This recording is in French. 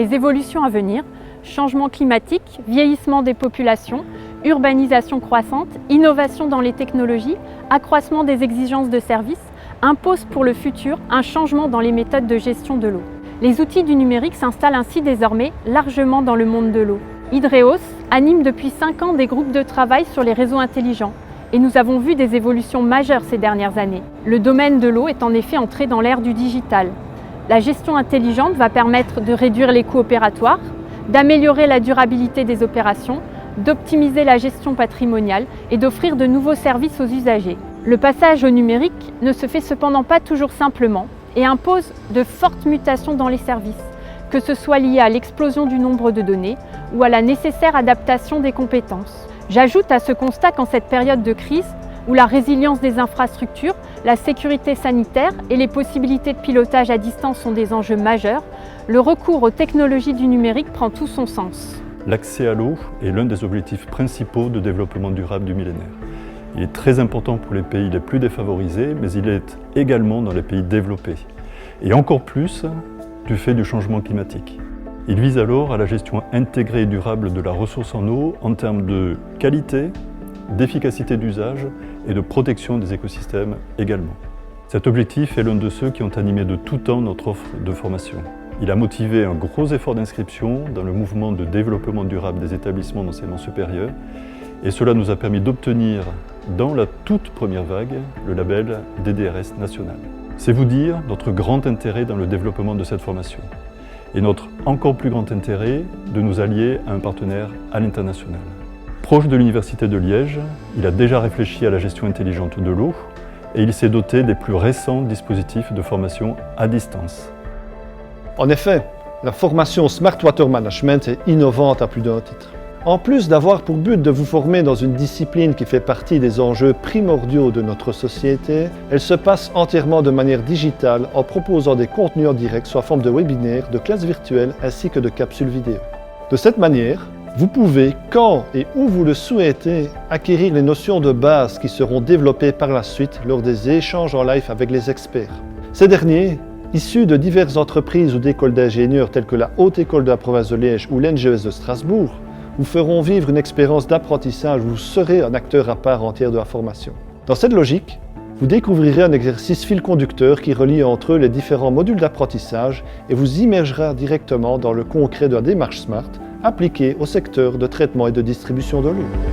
Les évolutions à venir, changement climatique, vieillissement des populations, urbanisation croissante, innovation dans les technologies, accroissement des exigences de services, imposent pour le futur un changement dans les méthodes de gestion de l'eau. Les outils du numérique s'installent ainsi désormais largement dans le monde de l'eau. Hydreos anime depuis 5 ans des groupes de travail sur les réseaux intelligents et nous avons vu des évolutions majeures ces dernières années. Le domaine de l'eau est en effet entré dans l'ère du digital. La gestion intelligente va permettre de réduire les coûts opératoires, d'améliorer la durabilité des opérations, d'optimiser la gestion patrimoniale et d'offrir de nouveaux services aux usagers. Le passage au numérique ne se fait cependant pas toujours simplement et impose de fortes mutations dans les services, que ce soit lié à l'explosion du nombre de données ou à la nécessaire adaptation des compétences. J'ajoute à ce constat qu'en cette période de crise, où la résilience des infrastructures, la sécurité sanitaire et les possibilités de pilotage à distance sont des enjeux majeurs, le recours aux technologies du numérique prend tout son sens. L'accès à l'eau est l'un des objectifs principaux de développement durable du millénaire. Il est très important pour les pays les plus défavorisés, mais il est également dans les pays développés, et encore plus du fait du changement climatique. Il vise alors à la gestion intégrée et durable de la ressource en eau en termes de qualité, d'efficacité d'usage et de protection des écosystèmes également. Cet objectif est l'un de ceux qui ont animé de tout temps notre offre de formation. Il a motivé un gros effort d'inscription dans le mouvement de développement durable des établissements d'enseignement supérieur et cela nous a permis d'obtenir, dans la toute première vague, le label DDRS national. C'est vous dire notre grand intérêt dans le développement de cette formation et notre encore plus grand intérêt de nous allier à un partenaire à l'international. Proche de l'Université de Liège, il a déjà réfléchi à la gestion intelligente de l'eau et il s'est doté des plus récents dispositifs de formation à distance. En effet, la formation Smart Water Management est innovante à plus d'un titre. En plus d'avoir pour but de vous former dans une discipline qui fait partie des enjeux primordiaux de notre société, elle se passe entièrement de manière digitale en proposant des contenus en direct sous forme de webinaires, de classes virtuelles ainsi que de capsules vidéo. De cette manière, vous pouvez, quand et où vous le souhaitez, acquérir les notions de base qui seront développées par la suite lors des échanges en live avec les experts. Ces derniers, issus de diverses entreprises ou d'écoles d'ingénieurs telles que la Haute École de la Province de Liège ou l'NGES de Strasbourg, vous feront vivre une expérience d'apprentissage où vous serez un acteur à part entière de la formation. Dans cette logique, vous découvrirez un exercice fil conducteur qui relie entre eux les différents modules d'apprentissage et vous immergera directement dans le concret de la démarche SMART appliquée au secteur de traitement et de distribution de l'eau.